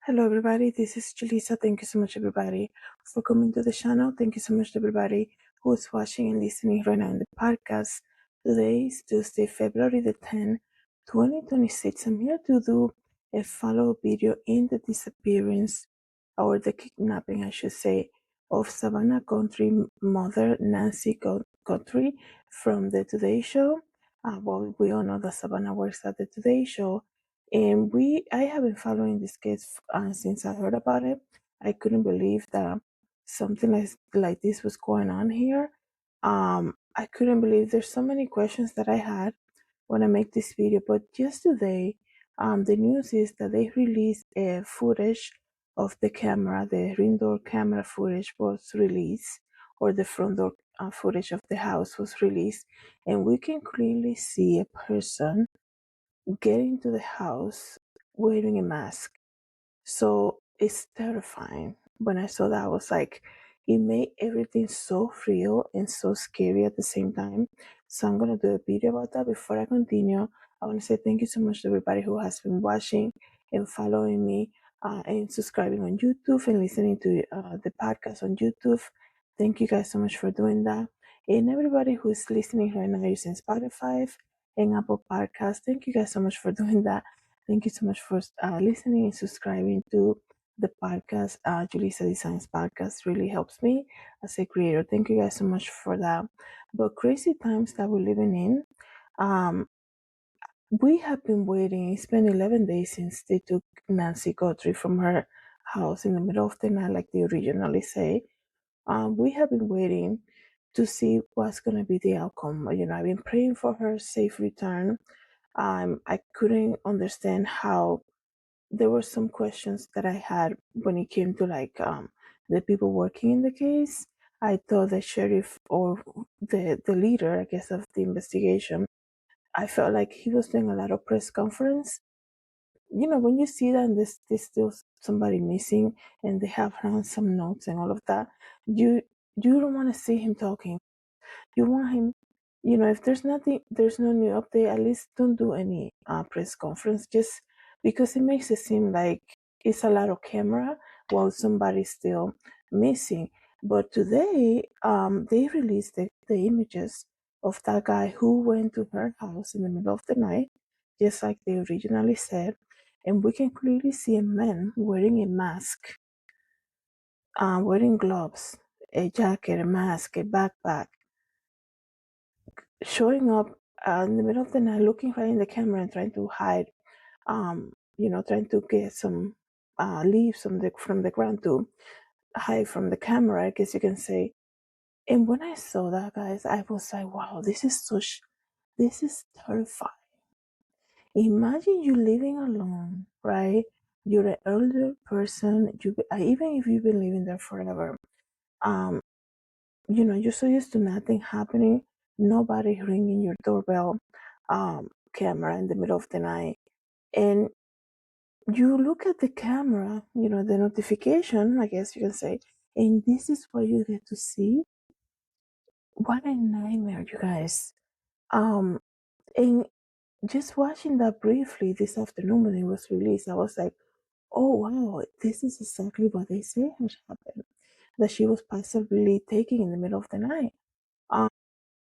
Hello, everybody. This is Julissa. Thank you so much, everybody, for coming to the channel. Thank you so much, everybody who is watching and listening right now in the podcast. Today is Tuesday, February the 10th, 2026. I'm here to do a follow-up video in the disappearance, or the kidnapping, I should say, of Savannah Country mother Nancy Guthrie from the Today Show. Well, we all know that Savannah works at the Today Show, and I have been following this case since I heard about it. I couldn't believe that something like this was going on here. I couldn't believe there's so many questions that I had when I make this video. But just today, the news is that they released a footage of the camera. The ring door camera footage was released, or the front door footage of the house was released, and we can clearly see a person getting to the house wearing a mask. So it's terrifying. When I saw that, I was like, it made everything so real and so scary at the same time. So I'm going to do a video about that. Before I continue, I want to say thank you so much to everybody who has been watching and following me and subscribing on YouTube and listening to the podcast on YouTube. Thank you guys so much for doing that. And everybody who is listening right now using Spotify and Apple Podcasts, thank you guys so much for doing that. Thank you so much for listening and subscribing to the podcast. JulissaDesigns podcast really helps me as a creator. Thank you guys so much for that. But crazy times that we're living in, we have been waiting. It's been 11 days since they took Nancy Guthrie from her house in the middle of the night, like they originally say. We have been waiting to see what's going to be the outcome. I've been praying for her safe return. I couldn't understand how there were some questions that I had when it came to the people working in the case. I thought the sheriff, or the leader, I guess, of the investigation, I felt like he was doing a lot of press conference. When you see that and there's still somebody missing and they have found some notes and all of that, you don't want to see him talking. You want him, if there's no new update, at least don't do any press conference, just because it makes it seem like it's a lot of camera while somebody's still missing. But today, they released the images of that guy who went to her house in the middle of the night, just like they originally said. And we can clearly see a man wearing a mask, wearing gloves, a jacket, a mask, a backpack, showing up in the middle of the night, looking right in the camera and trying to hide, trying to get some leaves from the ground to hide from the camera, I guess you can say. And when I saw that, guys, I was like, wow, this is terrifying. Imagine you living alone, right? You're an elder person. Even if you've been living there forever, um, you're so used to nothing happening, nobody ringing your doorbell, camera in the middle of the night, and you look at the camera, the notification, I guess you can say, and this is what you get to see. What a nightmare, you guys. And just watching that briefly this afternoon when it was released, I was like, oh wow, this is exactly what they say has happened. That she was possibly taken in the middle of the night. Um,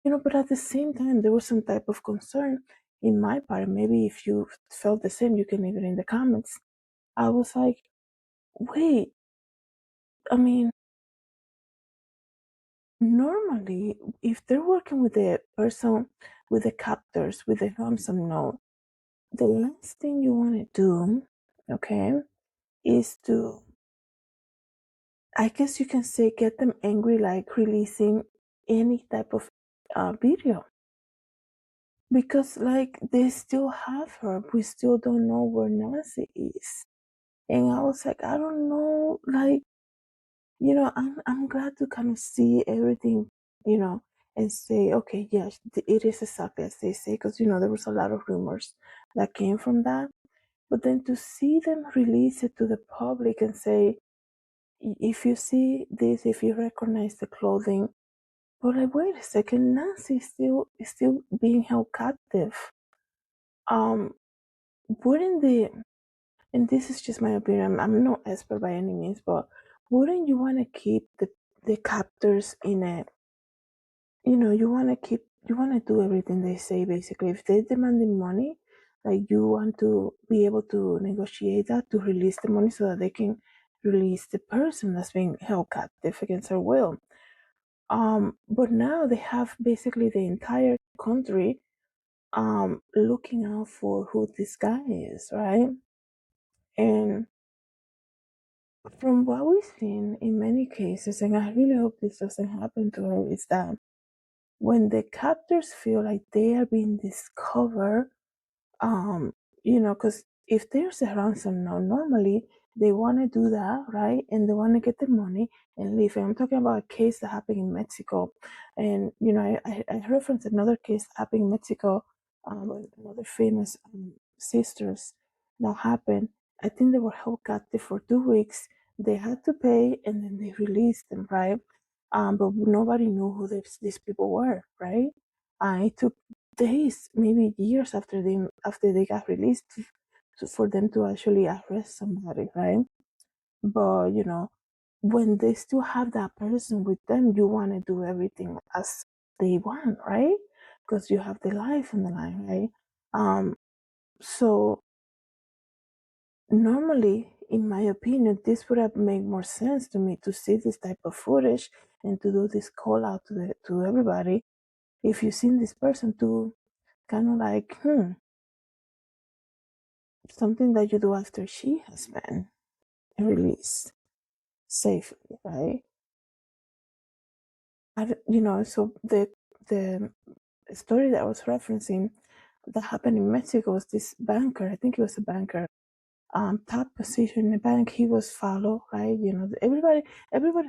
but at the same time, there was some type of concern in my part. Maybe if you felt the same, you can leave it in the comments. I was like, wait, I mean, normally, if they're working with the person, with the captors, with the ransom note, the last thing you want to do, okay, is to, I guess you can say, get them angry, like releasing any type of video. Because, like, they still have her. We still don't know where Nancy is. And I was like, I don't know, like, I'm glad to kind of see everything, and say, okay, yes, it is exactly as they say, because there was a lot of rumors that came from that. But then to see them release it to the public and say, if you see this, if you recognize the clothing, but like, wait a second, Nancy is still being held captive. Um, wouldn't and this is just my opinion. I'm no expert by any means, but wouldn't you want to keep the captors in a, you want to do everything they say basically. If they're demanding money, like you want to be able to negotiate that to release the money so that they can release the person that's being held captive against their will. But now they have basically the entire country looking out for who this guy is, right? And from what we've seen in many cases, and I really hope this doesn't happen to her, is that when the captors feel like they are being discovered, um because if there's a ransom now, normally they want to do that, right? And they want to get the money and leave. And I'm talking about a case that happened in Mexico. And I referenced another case that happened in Mexico, with another famous sisters that happened. I think they were held captive for 2 weeks. They had to pay and then they released them, right? But nobody knew who these people were, right? It took days, maybe years after they got released, for them to actually arrest somebody, right? But when they still have that person with them, you want to do everything as they want, right? Because you have the life on the line, right? So normally, in my opinion, this would have made more sense to me to see this type of footage and to do this call out to everybody. If you've seen this person, to kind of like, something that you do after she has been released safely, right? So the story that I was referencing that happened in Mexico was this banker. I think he was a banker, top position in the bank. He was followed, right? Everybody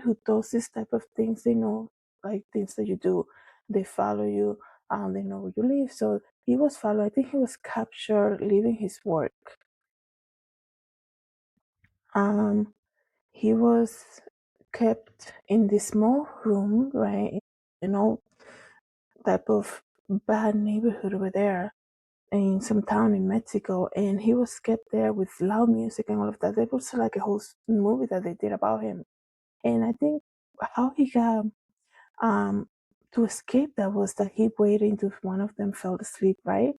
who does this type of things, they know, like, things that you do. They follow you. They know where you live. So he was followed. I think he was captured leaving his work. Um, He was kept in this small room, right? All type of bad neighborhood over there in some town in Mexico, and he was kept there with loud music and all of that. There was like a whole movie that they did about him, and I think how he got um to escape that was that he waited until one of them fell asleep, right?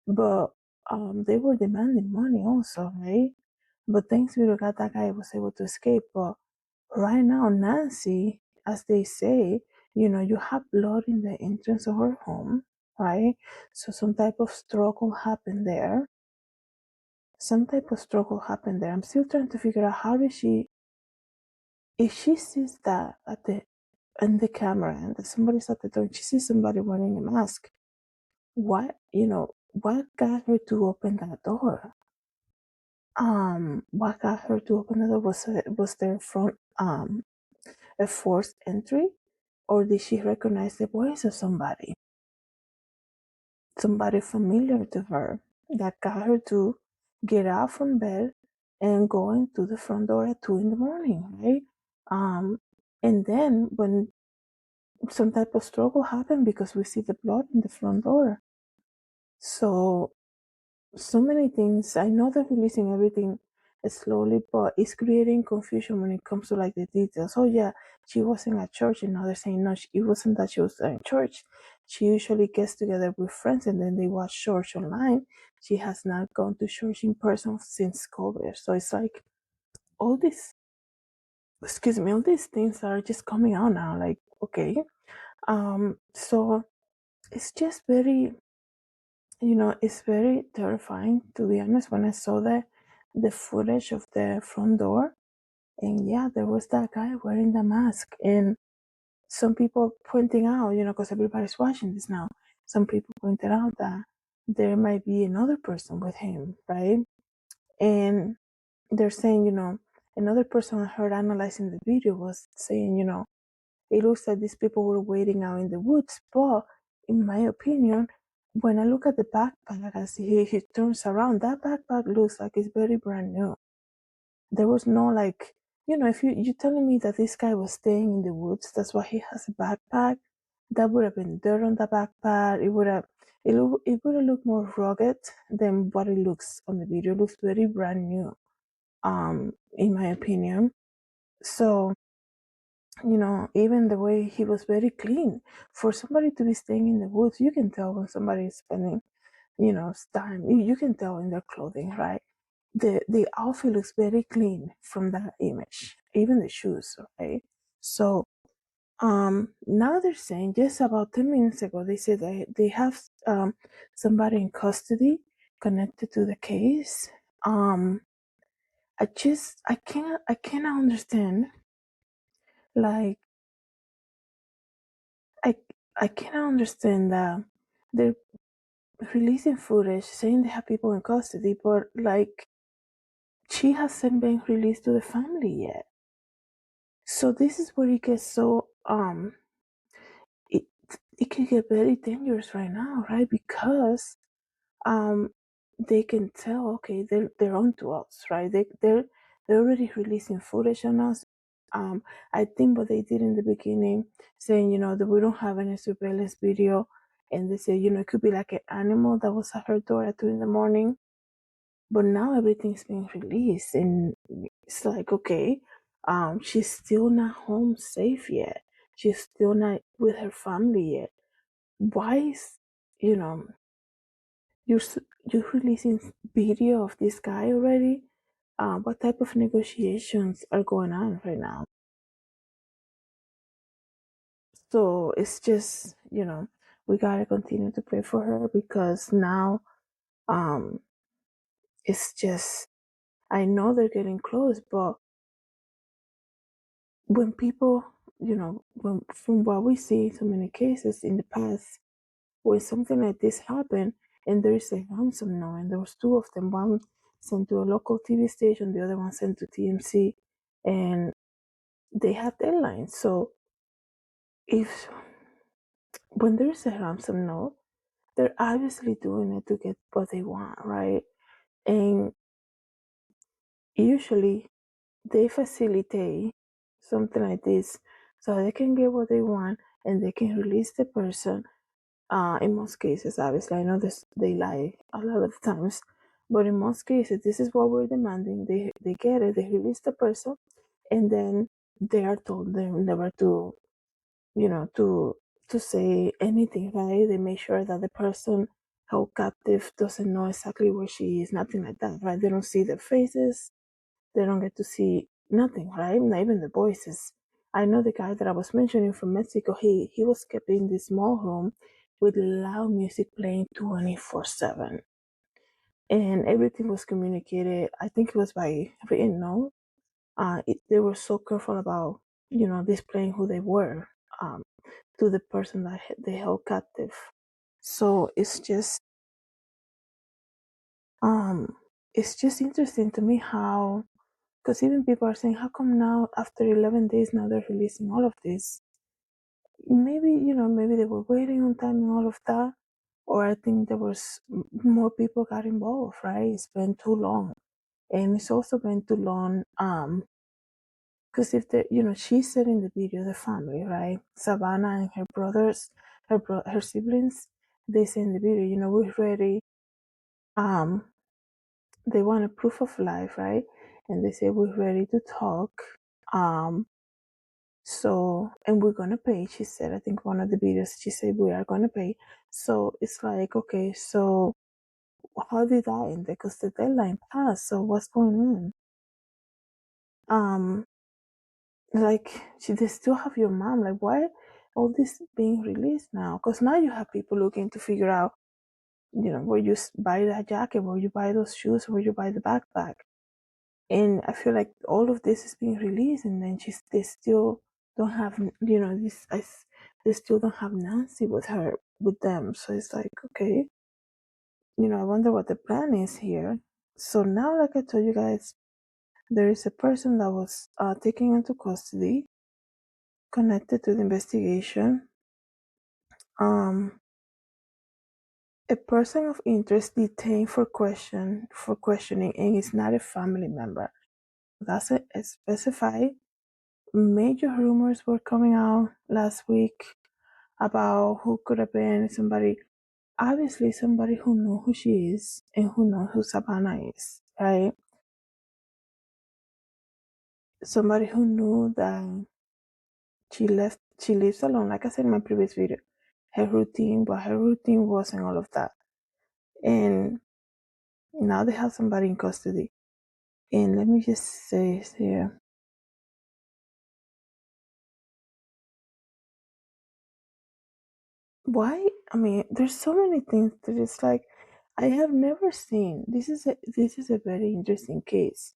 But they were demanding money also, right? But thanks be to God, that guy was able to escape. But right now, Nancy, as they say, you have blood in the entrance of her home, right? So some type of struggle happened there. Some type of struggle happened there. I'm still trying to figure out how did if she sees that in the camera and that somebody's at the door, and she sees somebody wearing a mask. What got her to open that door? What got her to open the door? Was there front a forced entry, or did she recognize the voice of somebody familiar to her that got her to get out from bed and go into the front door at 2 in the morning, right? And then when some type of struggle happened because we see the blood in the front door. So many things. I know they're releasing everything slowly, but it's creating confusion when it comes to like the details. Oh yeah, she wasn't at church, and now they're saying no, it wasn't that she was in church. She usually gets together with friends and then they watch church online. She has not gone to church in person since COVID. So it's like all this, excuse me, all these things are just coming out now. Like, okay, so it's just very, it's very terrifying, to be honest, when I saw the footage of the front door. And yeah, there was that guy wearing the mask. And some people pointing out, because everybody's watching this now, some people pointed out that there might be another person with him, right? And they're saying, another person I heard analyzing the video was saying, it looks like these people were waiting out in the woods. But in my opinion, when I look at the backpack, as he turns around, that backpack looks like it's very brand new. There was no like, if you're telling me that this guy was staying in the woods, that's why he has a backpack. That would have been dirt on the backpack. It would have, it would look more rugged than what it looks on the video. It looks very brand new, in my opinion. So, even the way he was very clean. For somebody to be staying in the woods, you can tell when somebody is spending, time. You can tell in their clothing, right? The outfit looks very clean from that image, even the shoes, right? So, now they're saying, just about 10 minutes ago, they said they have somebody in custody connected to the case. I cannot understand, like, I I cannot understand that they're releasing footage saying they have people in custody, but like, she hasn't been released to the family yet. So this is where it gets so it it can get very dangerous right now, right? Because um they can tell, okay, they're on to us, right? They're already releasing footage on us. I think what they did in the beginning, saying, that we don't have any surveillance video, and they say, it could be like an animal that was at her door at 2 in the morning. But now everything's being released, and it's like, okay, she's still not home safe yet. She's still not with her family yet. Why is, you know, you're releasing video of this guy already? What type of negotiations are going on right now? So it's just, we gotta continue to pray for her, because now, um, it's just, I know they're getting close, but when people, from what we see in so many cases in the past, when something like this happened and there is a ransom note, and there was two of them, one sent to a local TV station, the other one sent to TMC, and they have deadlines. So if when there is a ransom note, they're obviously doing it to get what they want, right? And usually they facilitate something like this so they can get what they want and they can release the person. In most cases, obviously, I know this, they lie a lot of times, but in most cases, this is what we're demanding. They get it, they release the person, and then they are told they're never to, to say anything, right? They make sure that the person held captive doesn't know exactly where she is, nothing like that, right? They don't see their faces, they don't get to see nothing, right? Not even the voices. I know the guy that I was mentioning from Mexico, he was kept in this small room with loud music playing 24/7. And everything was communicated, I think it was by written note. They were so careful about, displaying who they were, um, to the person that they held captive. So um, it's just interesting to me how, because even people are saying, how come now after 11 days now they're releasing all of this? Maybe, maybe they were waiting on time and all of that. Or I think there was more people got involved, right? It's been too long. And it's also been too long, because if the, she said in the video, the family, right? Savannah and her brothers, her siblings, they say in the video, we're ready. They want a proof of life, right? And they say, we're ready to talk. Um, So, and we're gonna pay, she said. I think one of the videos, she said, we are gonna pay. So it's like, okay, so how did that end? Because the deadline passed. So what's going on? Um, like, they still have your mom. Like, why all this being released now? Because now you have people looking to figure out, where you buy that jacket, where you buy those shoes, where you buy the backpack. And I feel like all of this is being released, and then they still don't have, they still don't have Nancy with them. So it's like, okay, I wonder what the plan is here. So now, like I told you guys, there is a person that was taken into custody, connected to the investigation. Um, a person of interest detained for questioning, and is not a family member. That's it. It's specified. Major rumors were coming out last week about who could have been somebody obviously somebody who knows who she is and who knows who Savannah is, right? Somebody who knew that she lives alone, like I said in my previous video, her routine, but her routine wasn't all of that. And now they have somebody in custody. And let me just say here, why? I mean, there's so many things that it's like I have never seen. This is a very interesting case.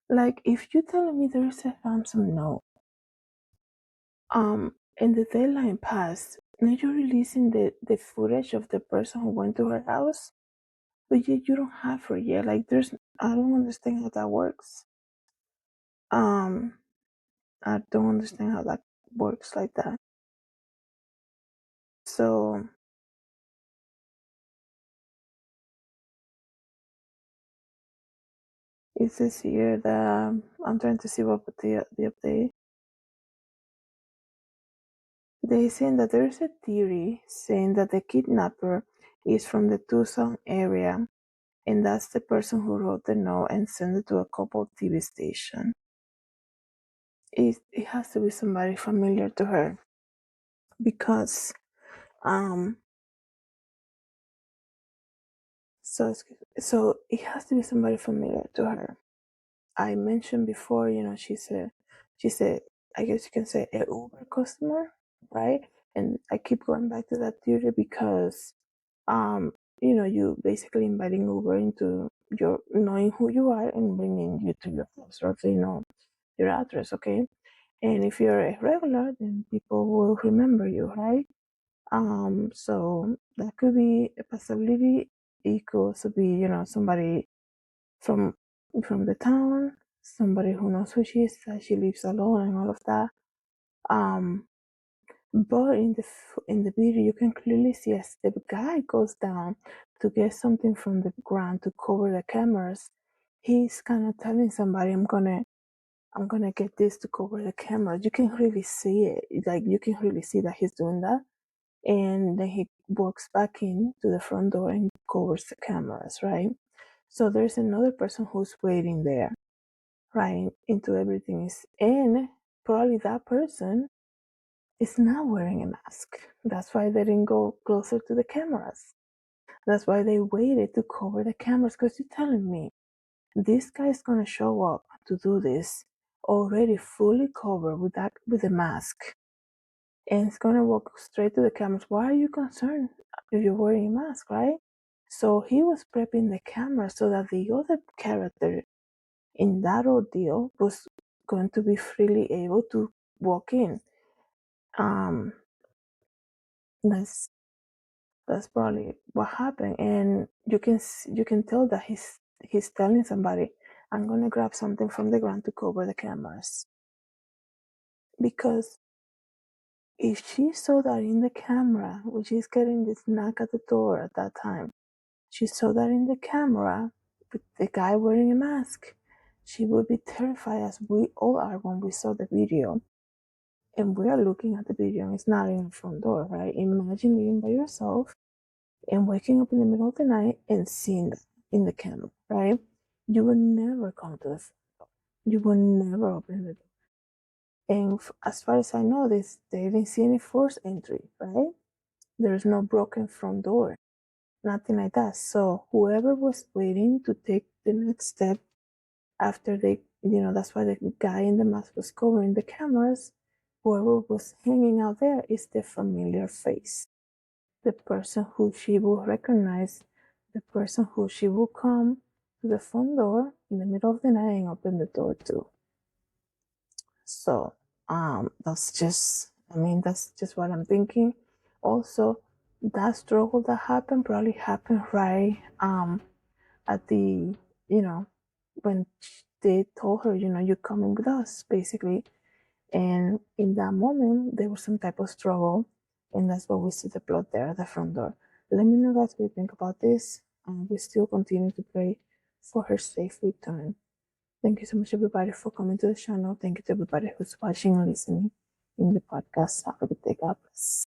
Like, if you telling me there is a ransom note, and the deadline passed, now you're releasing the footage of the person who went to her house, but yet you don't have her yet. Like, I don't understand how that works. Um, I don't understand how that works like that. So it says here that I'm trying to see what the update. They saying that there is a theory saying that the kidnapper is from the Tucson area, and that's the person who wrote the note and sent it to a couple TV station. It has to be somebody familiar to her, because so it has to be somebody familiar to her. I mentioned before, she's a I guess you can say a Uber customer, right? And I keep going back to that theory because you basically inviting Uber into your knowing who you are and bringing you to your house, or they know your address, okay? And if you're a regular, then people will remember you, right? So that could be a possibility. It could also be, somebody from the town, somebody who knows who she is, that she lives alone and all of that. But in the video, you can clearly see as the guy goes down to get something from the ground to cover the cameras, he's kind of telling somebody, I'm gonna get this to cover the camera. You can really see it. Like, you can really see that he's doing that. And then he walks back in to the front door and covers the cameras, right? So there's another person who's waiting there, right? Into everything is, and probably that person is not wearing a mask. That's why they didn't go closer to the cameras. That's why they waited to cover the cameras. Because you're telling me this guy's gonna show up to do this already fully covered with a mask, and it's gonna walk straight to the cameras. Why are you concerned if you're wearing a mask, right? So he was prepping the camera so that the other character in that ordeal was going to be freely able to walk in. Um, that's probably what happened, and you can tell that he's telling somebody, "I'm gonna grab something from the ground to cover the cameras," because if she saw that in the camera, when she's getting this knock at the door at that time, she saw that in the camera with the guy wearing a mask, she would be terrified, as we all are when we saw the video. And we are looking at the video and it's not in the front door, right? Imagine being by yourself and waking up in the middle of the night and seeing that in the camera, right? You will never come to the front door. You will never open the door. And as far as I know, they didn't see any forced entry, right? There's no broken front door, nothing like that. So whoever was waiting to take the next step after that's why the guy in the mask was covering the cameras, whoever was hanging out there is the familiar face. The person who she will recognize, the person who she will come to the front door in the middle of the night and open the door to. So that's just what I'm thinking. Also, that struggle that happened probably happened right at the when they told her, you're coming with us, basically. And in that moment, there was some type of struggle, and that's what we see the plot there at the front door. Let me know, guys, what you think about this. We still continue to pray for her safe return. Thank you so much, everybody, for coming to the channel. Thank you to everybody who's watching and listening in the podcast. Have a good day. God bless.